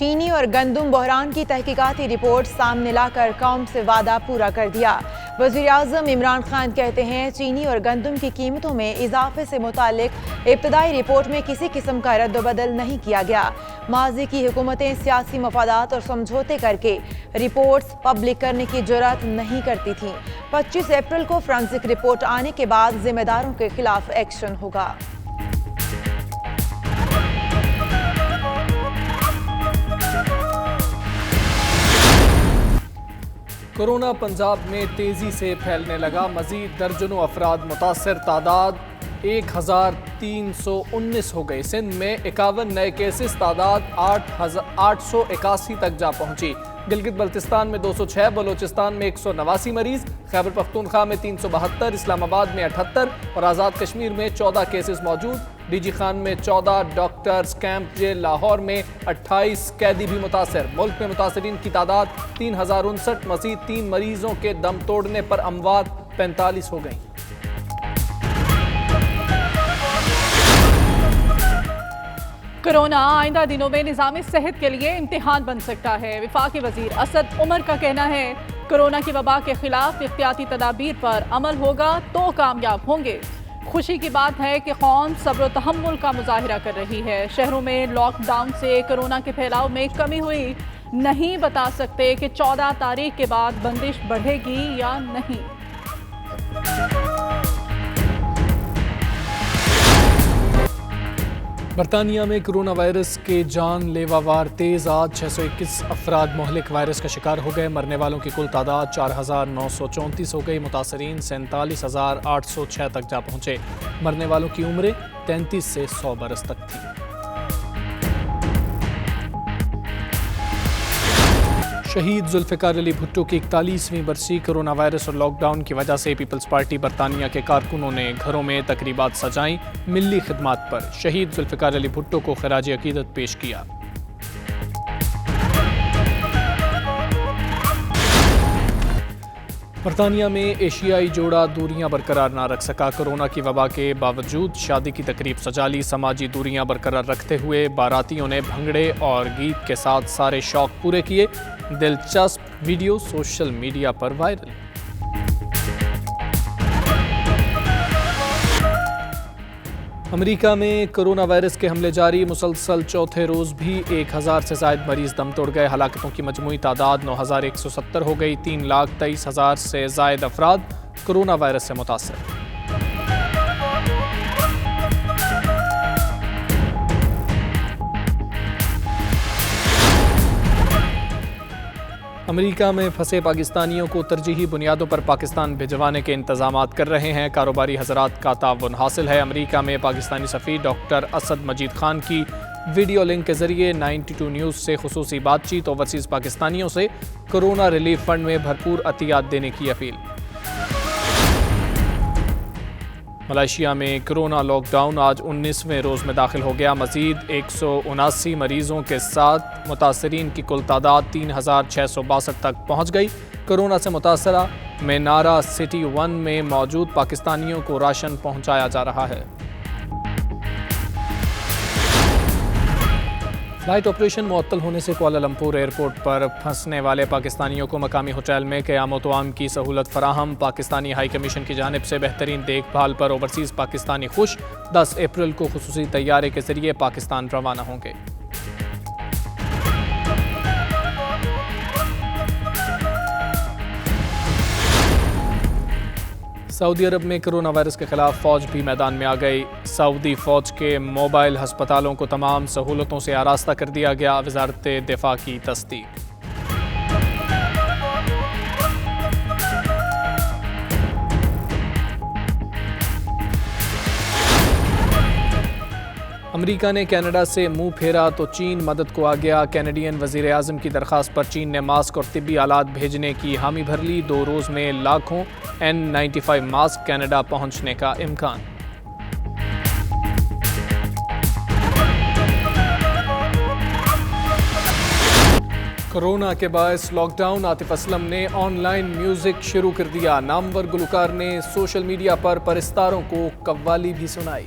چینی اور گندم بحران کی تحقیقاتی رپورٹ سامنے لا کر قوم سے وعدہ پورا کر دیا۔ وزیر اعظم عمران خان کہتے ہیں چینی اور گندم کی قیمتوں میں اضافے سے متعلق ابتدائی رپورٹ میں کسی قسم کا رد و بدل نہیں کیا گیا۔ ماضی کی حکومتیں سیاسی مفادات اور سمجھوتے کر کے رپورٹس پبلک کرنے کی جرات نہیں کرتی تھیں۔ 25 اپریل کو فرانسک رپورٹ آنے کے بعد ذمہ داروں کے خلاف ایکشن ہوگا۔ کورونا پنجاب میں تیزی سے پھیلنے لگا، مزید درجنوں افراد متاثر، تعداد 1319 ہو گئی۔ سندھ میں 51 نئے کیسز، تعداد 881 تک جا پہنچی۔ گلگت بلتستان میں 206، بلوچستان میں 189 مریض، خیبر پختونخوا میں 372، اسلام آباد میں 78 اور آزاد کشمیر میں 14 کیسز موجود۔ ڈی جی خان میں 14، ڈاکٹرز کیمپ جیل لاہور میں 28 قیدی بھی متاثر۔ ملک میں متاثرین کی تعداد 3059، مزید 3 مریضوں کے دم توڑنے پر اموات 45 ہو گئیں۔ کورونا آئندہ دنوں میں نظام صحت کے لیے امتحان بن سکتا ہے۔ وفاقی وزیر اسد عمر کا کہنا ہے کورونا کی وبا کے خلاف احتیاطی تدابیر پر عمل ہوگا تو کامیاب ہوں گے۔ خوشی کی بات ہے کہ قوم صبر و تحمل کا مظاہرہ کر رہی ہے۔ شہروں میں لاک ڈاؤن سے کورونا کے پھیلاؤ میں کمی ہوئی، نہیں بتا سکتے کہ 14 تاریخ کے بعد بندش بڑھے گی یا نہیں۔ برطانیہ میں کرونا وائرس کے جان لیوا وار تیز آج 621 افراد مہلک وائرس کا شکار ہو گئے۔ مرنے والوں کی کل تعداد 4934 ہو گئی۔ متاثرین 47,806 تک جا پہنچے۔ مرنے والوں کی عمریں 33 سے 100 برس تک تھی۔ شہید ذوالفقار علی بھٹو کی 41ویں برسی۔ کرونا وائرس اور لاک ڈاؤن کی وجہ سے پیپلز پارٹی برطانیہ کے کارکنوں نے گھروں میں تقریبات سجائیں۔ ملی خدمات پر شہید ذوالفقار علی بھٹو کو خراج عقیدت پیش کیا۔ برطانیہ میں ایشیائی جوڑا دوریاں برقرار نہ رکھ سکا۔ کورونا کی وبا کے باوجود شادی کی تقریب سجا لی۔ سماجی دوریاں برقرار رکھتے ہوئے باراتیوں نے بھنگڑے اور گیت کے ساتھ سارے شوق پورے کیے۔ دلچسپ ویڈیو سوشل میڈیا پر وائرل۔ امریکہ میں کرونا وائرس کے حملے جاری، مسلسل چوتھے روز بھی 1000 سے زائد مریض دم توڑ گئے۔ ہلاکتوں کی مجموعی تعداد 9170 ہو گئی۔ 3,23,000 سے زائد افراد کرونا وائرس سے متاثر۔ امریکہ میں پھنسے پاکستانیوں کو ترجیحی بنیادوں پر پاکستان بھجوانے کے انتظامات کر رہے ہیں۔ کاروباری حضرات کا تعاون حاصل ہے۔ امریکہ میں پاکستانی سفیر ڈاکٹر اسد مجید خان کی ویڈیو لنک کے ذریعے 92 نیوز سے خصوصی بات چیت۔ اوورسیز پاکستانیوں سے کورونا ریلیف فنڈ میں بھرپور عطیات دینے کی اپیل۔ ملائیشیا میں کرونا لاک ڈاؤن آج 19ویں روز میں داخل ہو گیا۔ مزید 179 مریضوں کے ساتھ متاثرین کی کل تعداد 3662 تک پہنچ گئی۔ کورونا سے متاثرہ مینارا سٹی 1 میں موجود پاکستانیوں کو راشن پہنچایا جا رہا ہے۔ فلائٹ آپریشن معطل ہونے سے کوالالمپور ایئرپورٹ پر پھنسنے والے پاکستانیوں کو مقامی ہوٹل میں قیام و طعام کی سہولت فراہم۔ پاکستانی ہائی کمیشن کی جانب سے بہترین دیکھ بھال پر اوورسیز پاکستانی خوش۔ 10 اپریل کو خصوصی طیارے کے ذریعے پاکستان روانہ ہوں گے۔ سعودی عرب میں کرونا وائرس کے خلاف فوج بھی میدان میں آ گئی۔ سعودی فوج کے موبائل ہسپتالوں کو تمام سہولتوں سے آراستہ کر دیا گیا۔ وزارت دفاع کی تصدیق۔ امریکہ نے کینیڈا سے منہ پھیرا تو چین مدد کو آ گیا۔ کینیڈین وزیر اعظم کی درخواست پر چین نے ماسک اور طبی آلات بھیجنے کی حامی بھر لی۔ 2 روز میں لاکھوں N95 ماسک کینیڈا پہنچنے کا امکان۔ کورونا کے باعث لاک ڈاؤن، عاطف اسلم نے آن لائن میوزک شروع کر دیا۔ نامور گلوکار نے سوشل میڈیا پر پرستاروں کو قوالی بھی سنائی۔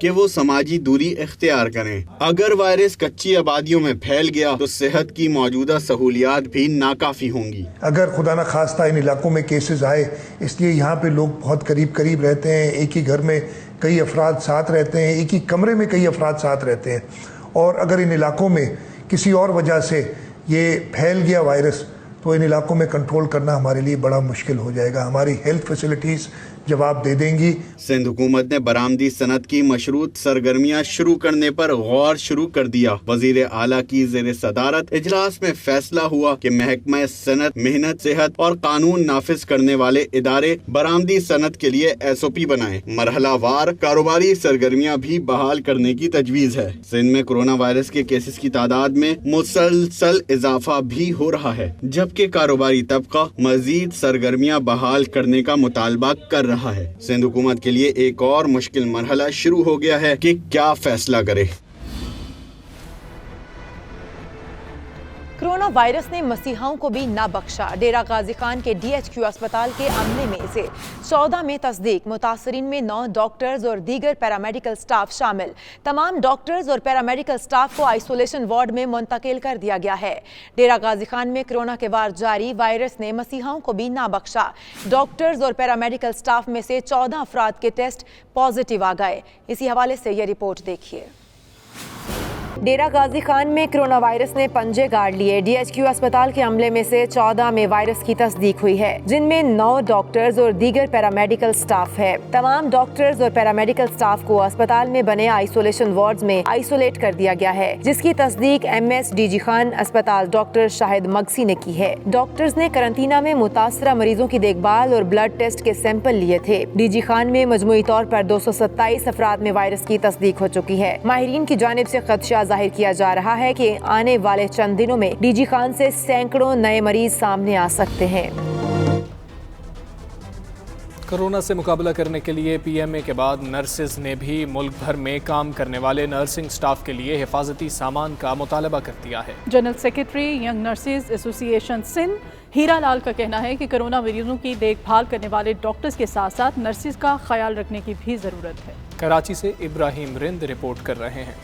کہ وہ سماجی دوری اختیار کریں۔ اگر وائرس کچی آبادیوں میں پھیل گیا تو صحت کی موجودہ سہولیات بھی ناکافی ہوں گی۔ اگر خدا نہ خواستہ ان علاقوں میں کیسز آئے، اس لیے یہاں پہ لوگ بہت قریب رہتے ہیں، ایک ہی گھر میں کئی افراد ساتھ رہتے ہیں، ایک ہی کمرے میں کئی افراد ساتھ رہتے ہیں، اور اگر ان علاقوں میں کسی اور وجہ سے یہ پھیل گیا وائرس تو ان علاقوں میں کنٹرول کرنا ہمارے لیے بڑا مشکل ہو جائے گا۔ ہماری ہیلتھ فیسلٹیز جواب دے دیں گی۔ سندھ حکومت نے برآمدی صنعت کی مشروط سرگرمیاں شروع کرنے پر غور شروع کر دیا۔ وزیر اعلیٰ کی زیر صدارت اجلاس میں فیصلہ ہوا کہ محکمہ صنعت، محنت، صحت اور قانون نافذ کرنے والے ادارے برآمدی صنعت کے لیے SOP بنائیں۔ مرحلہ وار کاروباری سرگرمیاں بھی بحال کرنے کی تجویز ہے۔ سندھ میں کورونا وائرس کے کیسز کی تعداد میں مسلسل اضافہ بھی ہو رہا ہے، جبکہ کاروباری طبقہ مزید سرگرمیاں بحال کرنے کا مطالبہ کر رہا ہے۔ سندھ حکومت کے لیے ایک اور مشکل مرحلہ شروع ہو گیا ہے کہ کیا فیصلہ کرے۔ کرونا وائرس نے مسیحاؤں کو بھی نہ بخشا۔ ڈیرہ غازی خان کے DHQ اسپتال کے عملے میں سے 14 میں تصدیق، متاثرین میں 9 ڈاکٹرز اور دیگر پیرامیڈیکل سٹاف شامل۔ تمام ڈاکٹرز اور پیرامیڈیکل سٹاف کو آئسولیشن وارڈ میں منتقل کر دیا گیا ہے۔ ڈیرہ غازی خان میں کرونا کے وار جاری، وائرس نے مسیحاؤں کو بھی نہ بخشا۔ ڈاکٹرز اور پیرامیڈیکل سٹاف میں سے 14 افراد کے ٹیسٹ پازیٹیو آ گئے۔ اسی حوالے سے یہ رپورٹ دیکھیے۔ ڈیرہ غازی خان میں کرونا وائرس نے پنجے گاڑ لیے۔ DHQ اسپتال کے عملے میں سے 14 میں وائرس کی تصدیق ہوئی ہے، جن میں 9 ڈاکٹرز اور دیگر پیرامیڈیکل سٹاف ہے۔ تمام ڈاکٹرز اور پیرامیڈیکل سٹاف کو اسپتال میں بنے آئسولیشن وارڈز میں آئسولیٹ کر دیا گیا ہے، جس کی تصدیق MS DG خان اسپتال ڈاکٹر شاہد مگسی نے کی ہے۔ ڈاکٹرز نے قرنطینہ میں متاثرہ مریضوں کی دیکھ بھال اور بلڈ ٹیسٹ کے سیمپل لیے تھے۔ DG خان میں مجموعی طور پر 227 افراد میں وائرس کی تصدیق ہو چکی ہے۔ ماہرین کی جانب سے خدشہ ظاہر کیا جا رہا ہے کہ آنے والے چند دنوں میں DG خان سے سینکڑوں نئے مریض سامنے آ سکتے ہیں۔ کورونا سے مقابلہ کرنے کے لیے PMA کے بعد نرسز نے بھی ملک بھر میں کام کرنے والے نرسنگ سٹاف کے لیے حفاظتی سامان کا مطالبہ کر دیا ہے۔ جنرل سیکرٹری ینگ نرسز ایسوسی ایشن سندھ ہیرا لال کا کہنا ہے کہ کورونا مریضوں کی دیکھ بھال کرنے والے ڈاکٹرز کے ساتھ ساتھ نرسز کا خیال رکھنے کی بھی ضرورت ہے۔ کراچی سے ابراہیم رند رپورٹ کر رہے ہیں۔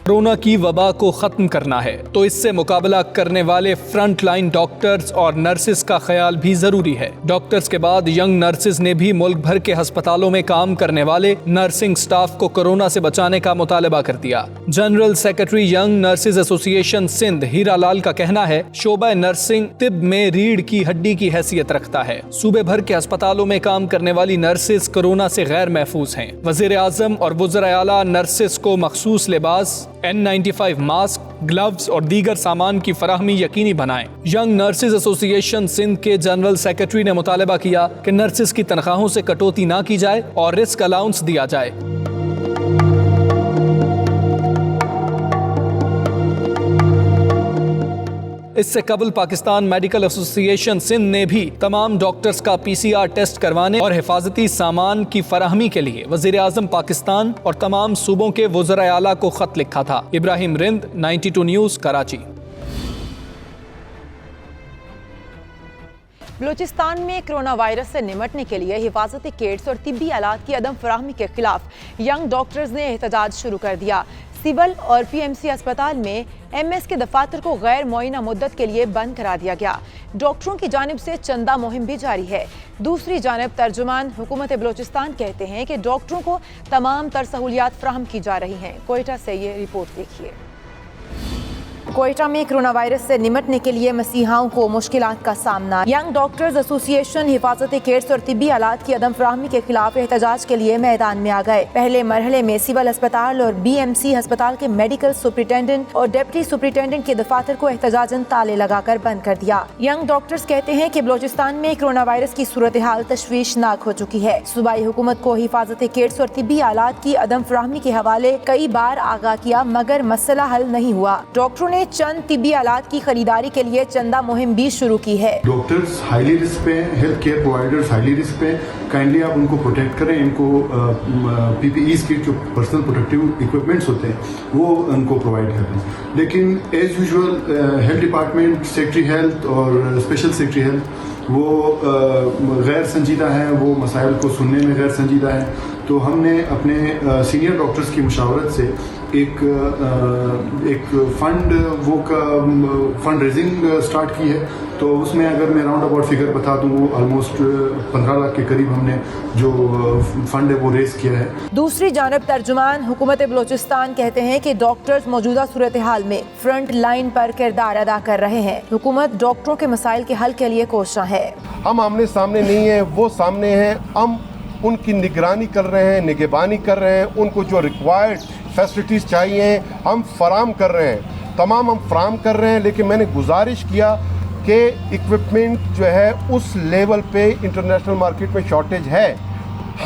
کورونا کی وبا کو ختم کرنا ہے تو اس سے مقابلہ کرنے والے فرنٹ لائن ڈاکٹرز اور نرسز کا خیال بھی ضروری ہے۔ ڈاکٹرز کے بعد ینگ نرسز نے بھی ملک بھر کے ہسپتالوں میں کام کرنے والے نرسنگ سٹاف کو کورونا سے بچانے کا مطالبہ کر دیا۔ جنرل سیکرٹری ینگ نرسز ایسوسی ایشن سندھ ہیرا لال کا کہنا ہے، شعبہ نرسنگ طب میں ریڑھ کی ہڈی کی حیثیت رکھتا ہے۔ صوبے بھر کے ہسپتالوں میں کام کرنے والی نرسز کورونا سے غیر محفوظ ہیں۔ وزیر اعظم اور وزرائے اعلیٰ نرسز کو مخصوص لباس، N95 ماسک، گلوز اور دیگر سامان کی فراہمی یقینی بنائیں۔ ینگ نرسز ایسوسی ایشن سندھ کے جنرل سیکرٹری نے مطالبہ کیا کہ نرسز کی تنخواہوں سے کٹوتی نہ کی جائے اور رسک الاؤنس دیا جائے۔ اس سے قبل پاکستان میڈیکل ایسوسی ایشن سندھ نے بھی تمام ڈاکٹرز کا PCR ٹیسٹ کروانے اور حفاظتی سامان کی فراہمی کے لیے وزیر اعظم پاکستان اور تمام صوبوں کے وزرائے اعلیٰ کو خط لکھا تھا۔ ابراہیم رند، 92 نیوز، کراچی۔ بلوچستان میں کرونا وائرس سے نمٹنے کے لیے حفاظتی کٹس اور طبی آلات کی عدم فراہمی کے خلاف ینگ ڈاکٹرز نے احتجاج شروع کر دیا۔ سول اور PMC اسپتال میں MS کے دفاتر کو غیر معینہ مدت کے لیے بند کرا دیا گیا۔ ڈاکٹروں کی جانب سے چندہ مہم بھی جاری ہے۔ دوسری جانب ترجمان حکومت بلوچستان کہتے ہیں کہ ڈاکٹروں کو تمام تر سہولیات فراہم کی جا رہی ہیں۔ کوئٹہ سے یہ رپورٹ دیکھیے۔ کوئٹہ میں کرونا وائرس سے نمٹنے کے لیے مسیحاؤں کو مشکلات کا سامنا۔ ینگ ڈاکٹرز ایسوسی ایشن حفاظتی کٹس اور طبی آلات کی عدم فراہمی کے خلاف احتجاج کے لیے میدان میں آ گئے۔ پہلے مرحلے میں سول اسپتال اور BMC ہسپتال کے میڈیکل سپرنٹینڈنٹ اور ڈپٹی سپرنٹینڈنٹ کے دفاتر کو احتجاجاً تالے لگا کر بند کر دیا۔ ینگ ڈاکٹرز کہتے ہیں کہ بلوچستان میں کرونا وائرس کی صورتحال تشویشناک ہو چکی ہے۔ صوبائی حکومت کو حفاظتی کٹس اور طبی آلات کی عدم فراہمی کے حوالے کئی بار آگاہ کیا مگر مسئلہ حل نہیں ہوا۔ ڈاکٹروں نے چند طبی آلات کی خریداری کے لیے چندہ مہم بھی شروع کی ہے۔ ڈاکٹرز ہائیلی رسک پہ، health care providers highly risk پہ، کائنڈلی آپ ان کو پروٹیکٹ کریں۔ ان کو PPEs کی جو پرسنل پروٹیکٹیو اکوپمنٹس ہوتے ہیں وہ ان کو پرووائڈ کریں۔ لیکن as usual health department, secretary health اور اسپیشل سیکٹری ہیلتھ وہ غیر سنجیدہ ہیں، وہ مسائل کو سننے میں غیر سنجیدہ ہیں. تو ہم نے اپنے سینئر ڈاکٹرز کی مشاورت سے ایک فنڈ ریزنگ سٹارٹ کی ہے. تو اس میں اگر میں راؤنڈ اباؤٹ فگر بتا دوں، وہ آلموسٹ 15 لاکھ کے قریب ہم نے جو فنڈ ہے وہ ریز کیا ہے. دوسری جانب ترجمان حکومت بلوچستان کہتے ہیں کہ ڈاکٹرز موجودہ صورتحال میں فرنٹ لائن پر کردار ادا کر رہے ہیں. حکومت ڈاکٹروں کے مسائل کے حل کے لیے کوشاں ہے. ہم آمنے سامنے نہیں ہیں، وہ سامنے ہیں. ہم ان کی نگرانی کر رہے ہیں، نگہبانی کر رہے ہیں. ان کو جو ریکوائرڈ فیسلٹیز چاہیے ہم فراہم کر رہے ہیں، تمام ہم فراہم کر رہے ہیں. لیکن میں نے گزارش کیا کہ ایکوپمنٹ جو ہے اس لیول پہ انٹرنیشنل مارکیٹ میں شارٹیج ہے.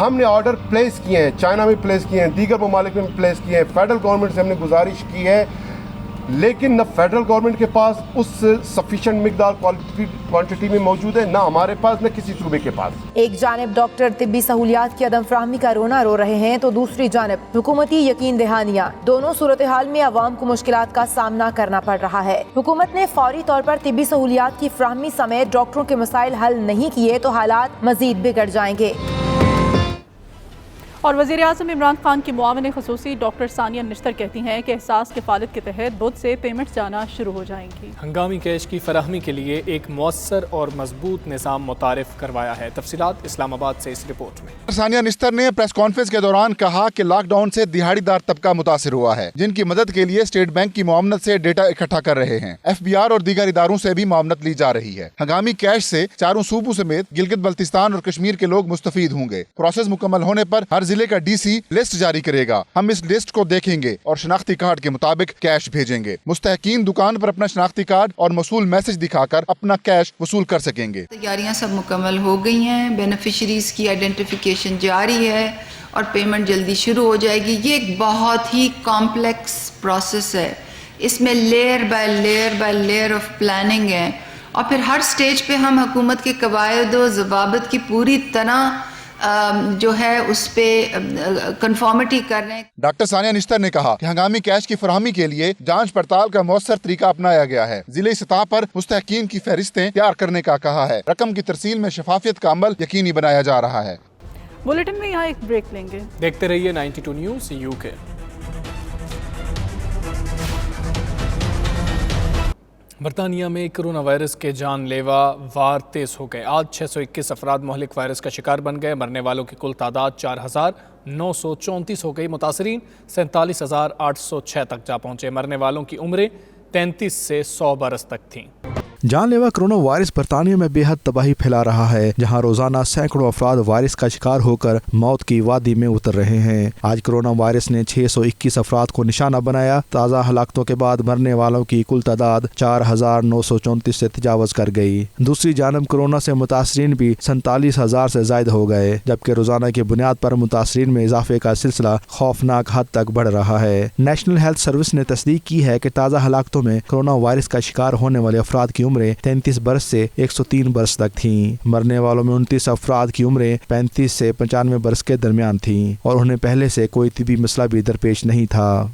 ہم نے آرڈر پلیس کیے ہیں، چائنا میں پلیس کیے ہیں، دیگر ممالک میں پلیس کیے ہیں. فیڈرل گورنمنٹ سے ہم نے گزارش کی ہے، لیکن نہ فیڈرل گورنمنٹ کے پاس اس سفیشینٹ مقدار کوانٹٹی میں موجود ہے، نہ ہمارے پاس، نہ کسی صوبے کے پاس. ایک جانب ڈاکٹر طبی سہولیات کی عدم فراہمی کا رونا رو رہے ہیں تو دوسری جانب حکومتی یقین دہانیاں. دونوں صورتحال میں عوام کو مشکلات کا سامنا کرنا پڑ رہا ہے. حکومت نے فوری طور پر طبی سہولیات کی فراہمی سمیت ڈاکٹروں کے مسائل حل نہیں کیے تو حالات مزید بگڑ جائیں گے. اور وزیر اعظم عمران خان کی معاون خصوصی ڈاکٹر ثانیہ نشتر کہتی ہیں کہ احساس کفالت کے تحت بدھ سے پیمنٹ جانا شروع ہو جائیں گی. ہنگامی کیش کی فراہمی کے لیے ایک مؤثر اور مضبوط نظام متعارف کروایا ہے. تفصیلات اسلام آباد سے اس رپورٹ میں. ثانیہ نشتر نے پریس کانفرنس کے دوران کہا کہ لاک ڈاؤن سے دہاڑی دار طبقہ متاثر ہوا ہے، جن کی مدد کے لیے اسٹیٹ بینک کی معاونت سے ڈیٹا اکٹھا کر رہے ہیں. FBR اور دیگر اداروں سے بھی معاونت لی جا رہی ہے. ہنگامی کیش سے چاروں صوبوں سمیت گلگت بلتستان اور کشمیر کے لوگ مستفید ہوں گے. پروسیس مکمل ہونے پر ہر ضلع کا DC لسٹ جاری کرے گا. ہم اس لسٹ کو دیکھیں گے اور شناختی کارڈ کے مطابق کیش بھیجیں گے. مستحقین دکان پر اپنا شناختی کارڈ اور موصول میسج دکھا کر اپنا کیش وصول کر سکیں گے. تیاریاں سب مکمل ہو گئی ہیں، بینیفیشریز کی آئیڈینٹیفیکیشن جاری ہے اور پیمنٹ جلدی شروع ہو جائے گی. یہ ایک بہت ہی کمپلیکس پروسیس ہے، اس میں layer by layer of planning ہے اور پھر ہر سٹیج پہ ہم حکومت کے قواعد و ضوابط کی پوری طرح جو ہے اس پہ کنفارمٹی کر رہے ہیں. ڈاکٹر ثانیہ نشتر نے کہا کہ ہنگامی کیش کی فراہمی کے لیے جانچ پڑتال کا مؤثر طریقہ اپنایا گیا ہے. ضلعی سطح پر مستحقین کی فہرستیں تیار کرنے کا کہا ہے. رقم کی ترسیل میں شفافیت کا عمل یقینی بنایا جا رہا ہے. بلیٹن میں یہاں ایک بریک لیں گے. دیکھتے رہیے 92 نیوز UK. برطانیہ میں کرونا وائرس کے جان لیوا وار تیز ہو گئے. آج 621 افراد مہلک وائرس کا شکار بن گئے. مرنے والوں کی کل تعداد 4934 ہو گئی. متاثرین 47,806 تک جا پہنچے. مرنے والوں کی عمریں 33 سے 100 برس تک تھیں. جان لیوا کرونا وائرس برطانیہ میں بے حد تباہی پھیلا رہا ہے، جہاں روزانہ سینکڑوں افراد وائرس کا شکار ہو کر موت کی وادی میں اتر رہے ہیں. آج کرونا وائرس نے 621 افراد کو نشانہ بنایا. تازہ ہلاکتوں کے بعد مرنے والوں کی کل تعداد 4,934 سے تجاوز کر گئی. دوسری جانب کورونا سے متاثرین بھی 47,000 سے زائد ہو گئے، جبکہ روزانہ کی بنیاد پر متاثرین میں اضافے کا سلسلہ خوفناک حد تک بڑھ رہا ہے. نیشنل ہیلتھ سروس نے تصدیق کی ہے کہ تازہ ہلاکتوں میں کورونا وائرس کا شکار ہونے والے افراد کی عمریں 33 برس سے 103 برس تک تھیں. مرنے والوں میں 29 افراد کی عمریں 35 سے 95 برس کے درمیان تھیں اور انہیں پہلے سے کوئی طبی مسئلہ بھی درپیش نہیں تھا.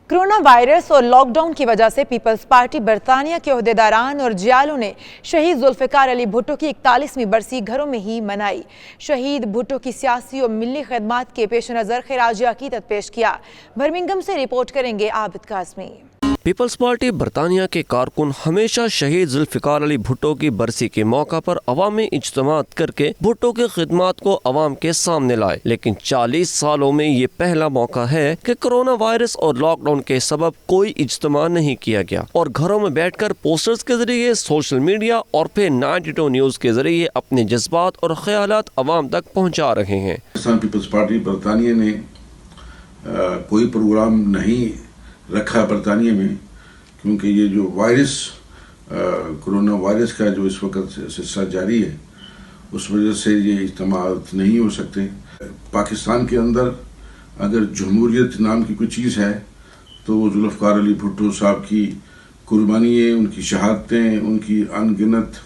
کرونا وائرس اور لاک ڈاؤن کی وجہ سے پیپلز پارٹی برطانیہ کے عہدیداران اور جیالوں نے شہید ذوالفقار علی بھٹو کی 41ویں برسی گھروں میں ہی منائی. شہید بھٹو کی سیاسی اور ملی خدمات کے پیش نظر خراج عقیدت پیش کیا. برمنگھم سے رپورٹ کریں گے عابد قاسمی. پیپلز پارٹی برطانیہ کے کارکن ہمیشہ شہید ذوالفقار علی بھٹو کی برسی کے موقع پر عوامی اجتماعات کر کے بھٹو کی خدمات کو عوام کے سامنے لائے، لیکن 40 سالوں میں یہ پہلا موقع ہے کہ کرونا وائرس اور لاک ڈاؤن کے سبب کوئی اجتماع نہیں کیا گیا اور گھروں میں بیٹھ کر پوسٹرز کے ذریعے، سوشل میڈیا اور پھر 92 نیوز کے ذریعے اپنے جذبات اور خیالات عوام تک پہنچا رہے ہیں. پیپلز پارٹی برطانیہ نے کوئی پروگرام نہیں رکھا برطانیہ میں، کیونکہ یہ جو وائرس کرونا وائرس کا جو اس وقت سلسلہ جاری ہے اس وجہ سے یہ اجتماعات نہیں ہو سکتے. پاکستان کے اندر اگر جمہوریت نام کی کوئی چیز ہے تو وہ ذوالفقار علی بھٹو صاحب کی قربانیاں، ان کی شہادتیں، ان کی ان گنت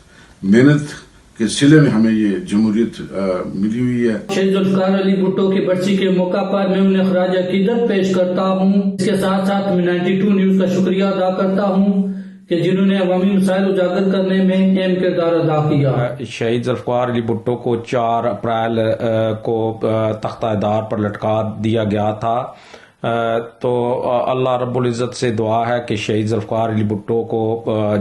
محنت کے سلے میں ہمیں یہ جمہوریت ملی ہوئی ہے. شہید ذوالفقار علی بھٹو کی برسی کے موقع پر میں انہیں خراج عقیدت پیش کرتا ہوں. اس کے ساتھ ساتھ میں 92 نیوز کا شکریہ ادا کرتا ہوں کہ جنہوں نے عوامی مسائل اجاگر کرنے میں اہم کردار ادا کیا. شہید ذوالفقار علی بھٹو کو 4 اپریل کو تختہ دار پر لٹکا دیا گیا تھا. تو اللہ رب العزت سے دعا ہے کہ شہید ذوالفقار علی بھٹو کو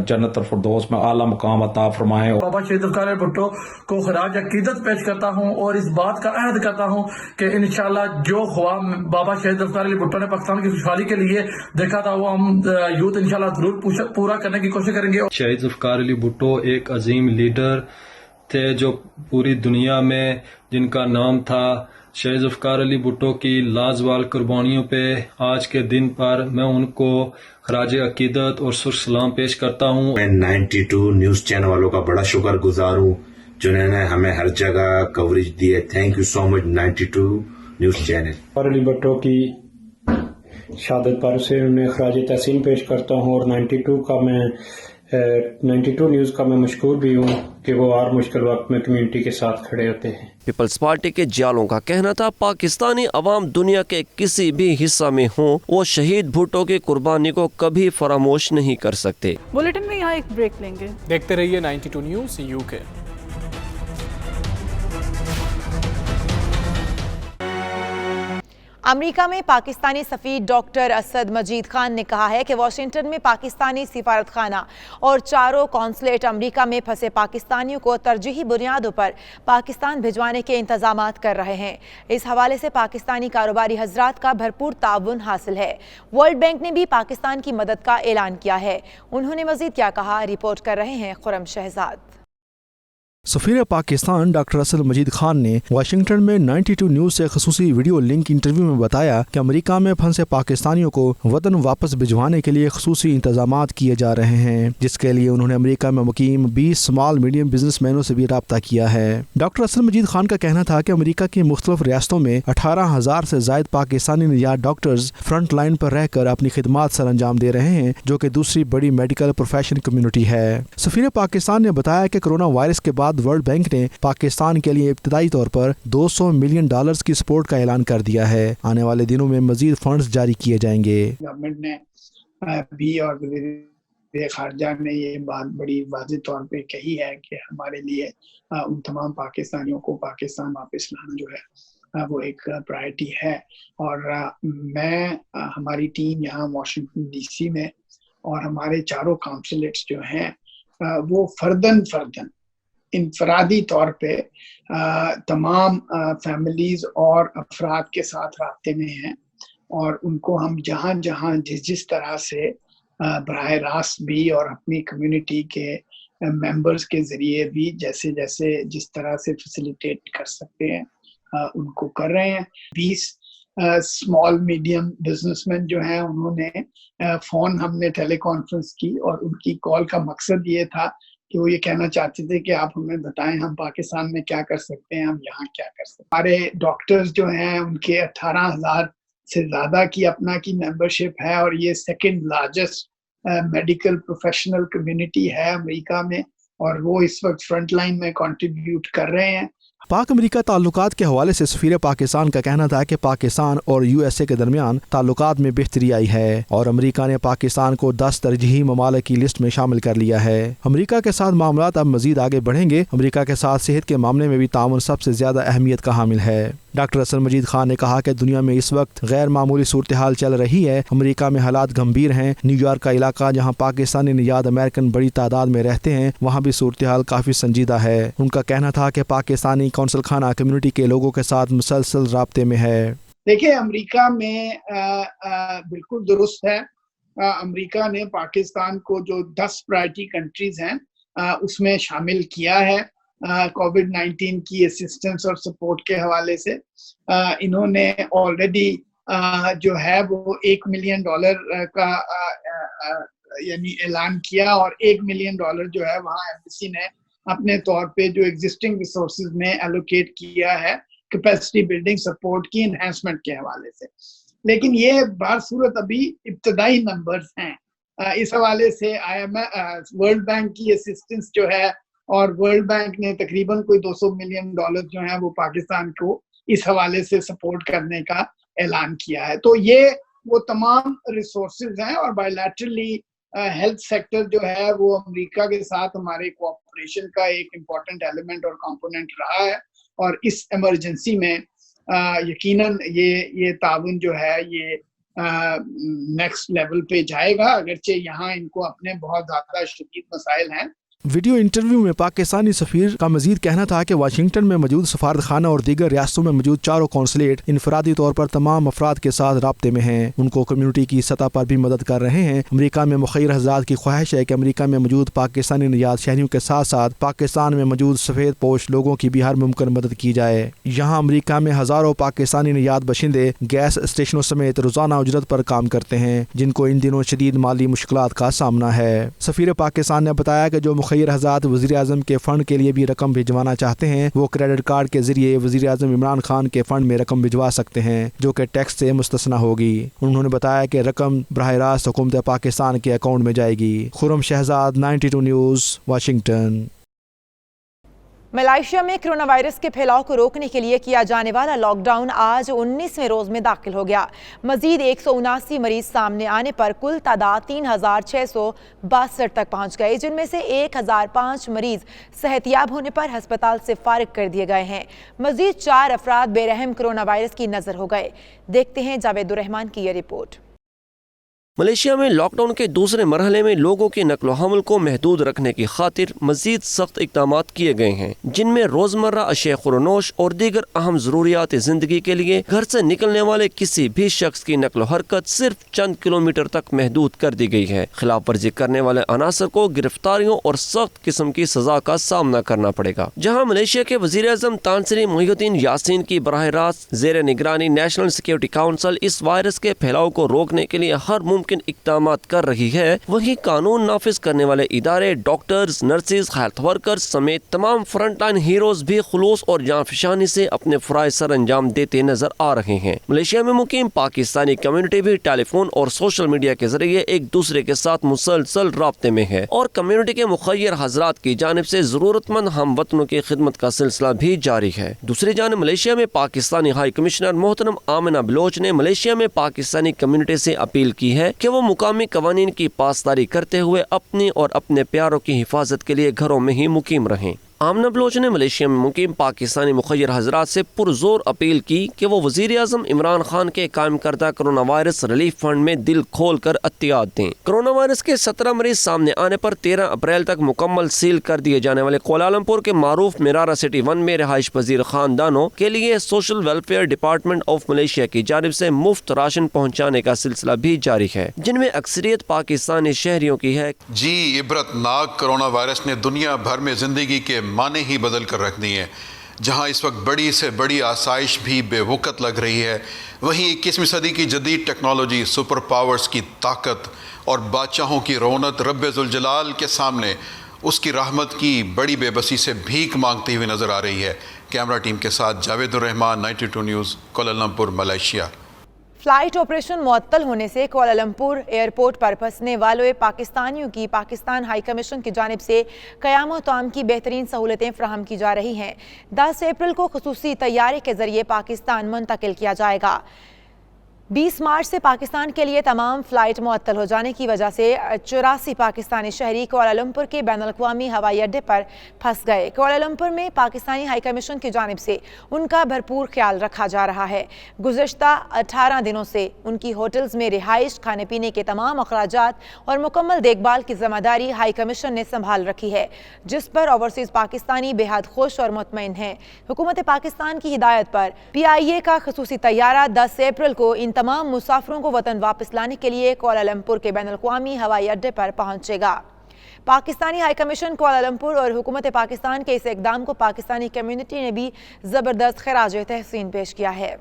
جنت الفردوس میں اعلیٰ مقام عطا فرمائے. بابا شہید ذوالفقار علی بھٹو کو خراج عقیدت پیش کرتا ہوں اور اس بات کا عہد کرتا ہوں کہ انشاءاللہ جو خواب بابا شہید ذوالفقار علی بھٹو نے پاکستان کی خوشحالی کے لیے دیکھا تھا وہ ہم یوتھ انشاءاللہ ضرور پورا کرنے کی کوشش کریں گے. شہید ذوالفقار علی بھٹو ایک عظیم لیڈر تھے جو پوری دنیا میں جن کا نام تھا. شہید ذوالفقار علی بھٹو کی لازوال قربانیوں پہ آج کے دن پر میں ان کو خراج عقیدت اور سر سلام پیش کرتا ہوں. میں 92 نیوز چینل والوں کا بڑا شکر گزار ہوں جنہوں نے ہمیں ہر جگہ کوریج دی ہے. Thank you so much 92 news channel. Ali Bhutto کی شہادت پر سے انہیں خراج تحسین پیش کرتا ہوں اور 92 نیوز کا میں مشکور بھی ہوں کہ وہ ہر مشکل وقت میں کمیونٹی کے ساتھ کھڑے ہوتے ہیں. پیپلز پارٹی کے جالوں کا کہنا تھا پاکستانی عوام دنیا کے کسی بھی حصہ میں ہوں وہ شہید بھٹو کی قربانی کو کبھی فراموش نہیں کر سکتے. بلیٹن میں یہاں ایک بریک لیں گے. دیکھتے رہیے 92 نیوز UK. امریکہ میں پاکستانی سفیر ڈاکٹر اسد مجید خان نے کہا ہے کہ واشنگٹن میں پاکستانی سفارت خانہ اور 4 قونصلیٹ امریکہ میں پھنسے پاکستانیوں کو ترجیحی بنیادوں پر پاکستان بھجوانے کے انتظامات کر رہے ہیں. اس حوالے سے پاکستانی کاروباری حضرات کا بھرپور تعاون حاصل ہے. ورلڈ بینک نے بھی پاکستان کی مدد کا اعلان کیا ہے. انہوں نے مزید کیا کہا، رپورٹ کر رہے ہیں خرم شہزاد. سفیر پاکستان ڈاکٹر اسد مجید خان نے واشنگٹن میں 92 نیوز سے خصوصی ویڈیو لنک انٹرویو میں بتایا کہ امریکہ میں پھنسے پاکستانیوں کو وطن واپس بھجوانے کے لیے خصوصی انتظامات کیے جا رہے ہیں، جس کے لیے انہوں نے امریکہ میں مقیم 20 اسمال میڈیم بزنس مینوں سے بھی رابطہ کیا ہے. ڈاکٹر اسد مجید خان کا کہنا تھا کہ امریکہ کی مختلف ریاستوں میں 18,000 سے زائد پاکستانی نژاد ڈاکٹرز فرنٹ لائن پر رہ کر اپنی خدمات سر انجام دے رہے ہیں، جو کہ دوسری بڑی میڈیکل پروفیشن کمیونٹی ہے. سفیر پاکستان نے بتایا کہ کورونا وائرس کے بعد ورلڈ بینک نے پاکستان کے لیے ابتدائی طور پر $200 ملین کی سپورٹ کا اعلان کر دیا ہے. آنے والے دنوں میں مزید فنڈز جاری کیے جائیں گے. گورنمنٹ نے بھی اور وزیر خارجہ نے یہ بات بڑی واضح طور پہ کہی ہے کہ ہمارے لیے ان تمام پاکستانیوں کو پاکستان واپس لانا جو ہے وہ ایک پرائرٹی ہے. اور میں ہماری ٹیم یہاں واشنگٹن DC میں اور ہمارے 4 کونسلیٹس جو ہیں وہ فردن انفرادی طور پہ تمام فیملیز اور افراد کے ساتھ رابطے میں ہیں، اور ان کو ہم جہاں جس طرح سے براہ راست بھی اور اپنی کمیونٹی کے ممبرز کے ذریعے بھی جس طرح سے فیسیلیٹیٹ کر سکتے ہیں ان کو کر رہے ہیں. 20 اسمال میڈیم بزنس مین جو ہیں انہوں نے فون ہم نے ٹیلی کانفرنس کی، اور ان کی کال کا مقصد یہ تھا کہ وہ یہ کہنا چاہتے تھے کہ آپ ہمیں بتائیں ہم پاکستان میں کیا کر سکتے ہیں، ہم یہاں کیا کر سکتے ہیں. ہمارے ڈاکٹرز جو ہیں ان کے 18,000 سے زیادہ کی اپنا کی ممبرشپ ہے، اور یہ 2nd largest medical professional community ہے امریکہ میں، اور وہ اس وقت فرنٹ لائن میں کنٹریبیوٹ کر رہے ہیں. پاک امریکہ تعلقات کے حوالے سے سفیر پاکستان کا کہنا تھا کہ پاکستان اور USA کے درمیان تعلقات میں بہتری آئی ہے، اور امریکہ نے پاکستان کو 10 ترجیحی ممالک کی لسٹ میں شامل کر لیا ہے. امریکہ کے ساتھ معاملات اب مزید آگے بڑھیں گے. امریکہ کے ساتھ صحت کے معاملے میں بھی تعاون سب سے زیادہ اہمیت کا حامل ہے. ڈاکٹر اسد مجید خان نے کہا کہ دنیا میں اس وقت غیر معمولی صورتحال چل رہی ہے. امریکہ میں حالات گمبھیر ہیں. نیو یارک کا علاقہ جہاں پاکستانی نژاد امریکن بڑی تعداد میں رہتے ہیں، وہاں بھی صورتحال کافی سنجیدہ ہے. ان کا کہنا تھا کہ پاکستانی کونسل خانہ کمیونٹی کے لوگوں کے ساتھ مسلسل رابطے میں ہے. دیکھیں امریکہ میں بالکل درست ہے، امریکہ نے پاکستان کو جو 10 پرائرٹی کنٹریز ہیں اس میں شامل کیا ہے. کووڈ-19 کی اسسٹنس اور سپورٹ کے حوالے سے انہوں نے آلریڈی جو ہے وہ $1 ملین کا یعنی اعلان کیا، اور $1 ملین جو ہے وہاں ایمبیسی نے اپنے طور پہ جو ایگزسٹنگ ریسورسز میں ایلوکیٹ کیا ہے کیپیسٹی بلڈنگ سپورٹ کی انہینسمنٹ کے حوالے سے. لیکن یہ بہر صورت ابھی ابتدائی نمبرز ہیں. اس حوالے سے ورلڈ بینک کی اسسٹنس جو ہے، اور ورلڈ بینک نے تقریباً کوئی $200 ملین جو ہیں وہ پاکستان کو اس حوالے سے سپورٹ کرنے کا اعلان کیا ہے. تو یہ وہ تمام ریسورسز ہیں، اور بائیلیٹرلی ہیلتھ سیکٹر جو ہے وہ امریکہ کے ساتھ ہمارے کوآپریشن کا ایک امپورٹنٹ ایلیمنٹ اور کمپوننٹ رہا ہے، اور اس ایمرجنسی میں یقیناً یہ تعاون جو ہے یہ نیکسٹ لیول پہ جائے گا، اگرچہ یہاں ان کو اپنے بہت زیادہ شدید مسائل ہیں۔ ویڈیو انٹرویو میں پاکستانی سفیر کا مزید کہنا تھا کہ واشنگٹن میں موجود سفارتخانہ اور دیگر ریاستوں میں موجود چاروں قونصلیٹ انفرادی طور پر تمام افراد کے ساتھ رابطے میں ہیں، ان کو کمیونٹی کی سطح پر بھی مدد کر رہے ہیں۔ امریکہ میں مخیر حضرات کی خواہش ہے کہ امریکہ میں موجود پاکستانی نژاد شہریوں کے ساتھ ساتھ پاکستان میں موجود سفید پوش لوگوں کی بھی ہر ممکن مدد کی جائے۔ یہاں امریکہ میں ہزاروں پاکستانی نژاد باشندے گیس اسٹیشنوں سمیت روزانہ اجرت پر کام کرتے ہیں، جن کو ان دنوں شدید مالی مشکلات کا سامنا ہے۔ سفیر پاکستان نے بتایا کہ جو خیر حضرات وزیر اعظم کے فنڈ کے لیے بھی رقم بھجوانا چاہتے ہیں وہ کریڈٹ کارڈ کے ذریعے وزیر اعظم عمران خان کے فنڈ میں رقم بھجوا سکتے ہیں، جو کہ ٹیکس سے مستثنی ہوگی۔ انہوں نے بتایا کہ رقم براہ راست حکومت پاکستان کے اکاؤنٹ میں جائے گی۔ خرم شہزاد، 92 نیوز، واشنگٹن۔ ملائیشیا میں کرونا وائرس کے پھیلاؤ کو روکنے کے لیے کیا جانے والا لاک ڈاؤن آج 19ویں روز میں داخل ہو گیا۔ مزید 179 مریض سامنے آنے پر کل تعداد 3662 تک پہنچ گئی، جن میں سے 1005 مریض صحت یاب ہونے پر ہسپتال سے فارغ کر دیے گئے ہیں۔ مزید 4 افراد بے رحم کرونا وائرس کی نظر ہو گئے۔ دیکھتے ہیں جاوید الرحمان کی یہ رپورٹ۔ ملیشیا میں لاک ڈاؤن کے دوسرے مرحلے میں لوگوں کے نقل و حمل کو محدود رکھنے کی خاطر مزید سخت اقدامات کیے گئے ہیں، جن میں روزمرہ اشیاء خورنوش اور دیگر اہم ضروریات زندگی کے لیے گھر سے نکلنے والے کسی بھی شخص کی نقل و حرکت صرف چند کلومیٹر تک محدود کر دی گئی ہے۔ خلاف ورزی کرنے والے عناصر کو گرفتاریوں اور سخت قسم کی سزا کا سامنا کرنا پڑے گا۔ جہاں ملیشیا کے وزیر اعظم تان سری محی الدین یاسین کی براہ راست زیر نگرانی نیشنل سیکیورٹی کونسل اس وائرس کے پھیلاؤ کو روکنے کے لیے ہر ممکن اقدامات کر رہی ہے، وہیں قانون نافذ کرنے والے ادارے، ڈاکٹرز، نرسز، ہیلتھ ورکرز سمیت تمام فرنٹ لائن ہیروز بھی خلوص اور جانفشانی سے اپنے فرائض سر انجام دیتے نظر آ رہے ہیں۔ ملیشیا میں مقیم پاکستانی کمیونٹی بھی ٹیلی فون اور سوشل میڈیا کے ذریعے ایک دوسرے کے ساتھ مسلسل رابطے میں ہے، اور کمیونٹی کے مخیر حضرات کی جانب سے ضرورت مند ہم وطنوں کی خدمت کا سلسلہ بھی جاری ہے۔ دوسری جانب ملیشیا میں پاکستانی ہائی کمشنر محترم آمنہ بلوچ نے ملیشیا میں پاکستانی کمیونٹی سے اپیل کی ہے کہ وہ مقامی قوانین کی پاسداری کرتے ہوئے اپنی اور اپنے پیاروں کی حفاظت کے لیے گھروں میں ہی مقیم رہیں۔ آمنہ بلوچ نے ملیشیا میں مقیم پاکستانی مخیر حضرات سے پرزور اپیل کی کہ وہ وزیر اعظم عمران خان کے قائم کردہ کرونا وائرس ریلیف فنڈ میں دل کھول کر عطیات دیں۔ کرونا وائرس کے 17 مریض سامنے آنے پر 13 اپریل تک مکمل سیل کر دیے جانے والے کوالالمپور کے معروف مرارا سٹی 1 میں رہائش پذیر خاندانوں کے لیے social welfare department of Malaysia کی جانب سے مفت راشن پہنچانے کا سلسلہ بھی جاری ہے، جن میں اکثریت پاکستانی شہریوں کی ہے۔ جی عبرت ناک کرونا وائرس نے دنیا بھر میں زندگی کے معنی ہی بدل کر رکھ دی ہیں۔ جہاں اس وقت بڑی سے بڑی آسائش بھی بے وقت لگ رہی ہے، وہیں 21ویں صدی کی جدید ٹیکنالوجی، سپر پاورز کی طاقت اور بادشاہوں کی رونت رب ذوالجلال کے سامنے اس کی رحمت کی بڑی بے بسی سے بھیک مانگتی ہوئی نظر آ رہی ہے۔ کیمرہ ٹیم کے ساتھ جاوید الرحمان، 92 news, Kuala Lumpur, Malaysia. Flight operation معطل ہونے سے کوالالمپور ایئرپورٹ پر پھنسنے والے پاکستانیوں کی پاکستان ہائی کمیشن کی جانب سے قیام و طعام کی بہترین سہولتیں فراہم کی جا رہی ہیں۔ 10 اپریل کو خصوصی طیارے کے ذریعے پاکستان منتقل کیا جائے گا۔ 20 مارچ سے پاکستان کے لیے تمام فلائٹ معطل ہو جانے کی وجہ سے 84 پاکستانی شہری کوالالمپور کے بین الاقوامی ہوائی اڈے پر پھنس گئے۔ کوالالمپور میں پاکستانی ہائی کمیشن کی جانب سے ان کا بھرپور خیال رکھا جا رہا ہے۔ گزشتہ 18 دنوں سے ان کی ہوٹلز میں رہائش، کھانے پینے کے تمام اخراجات اور مکمل دیکھ بھال کی ذمہ داری ہائی کمیشن نے سنبھال رکھی ہے، جس پر اوورسیز پاکستانی بے حد خوش اور مطمئن ہیں۔ حکومت پاکستان کی ہدایت پر PIA کا خصوصی طیارہ 10 اپریل کو ان تمام مسافروں کو وطن واپس لانے کے لیے کوالالمپور کے بین الاقوامی ہوائی اڈے پر پہنچے گا۔ پاکستانی ہائی کمیشن کوالالمپور اور حکومت پاکستان کے اس اقدام کو پاکستانی کمیونٹی نے بھی زبردست خراج تحسین پیش کیا ہے۔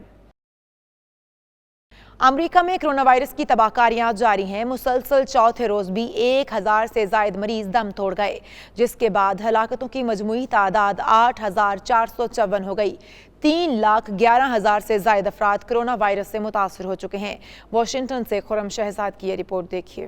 امریکہ میں کرونا وائرس کی تباہ کاریاں جاری ہیں۔ مسلسل چوتھے روز بھی 1000 سے زائد مریض دم توڑ گئے، جس کے بعد ہلاکتوں کی مجموعی تعداد 8454 ہو گئی۔ 3,11,000 سے زائد افراد کرونا وائرس سے متاثر ہو چکے ہیں۔ واشنگٹن سے خرم شہزاد کی یہ رپورٹ دیکھیے۔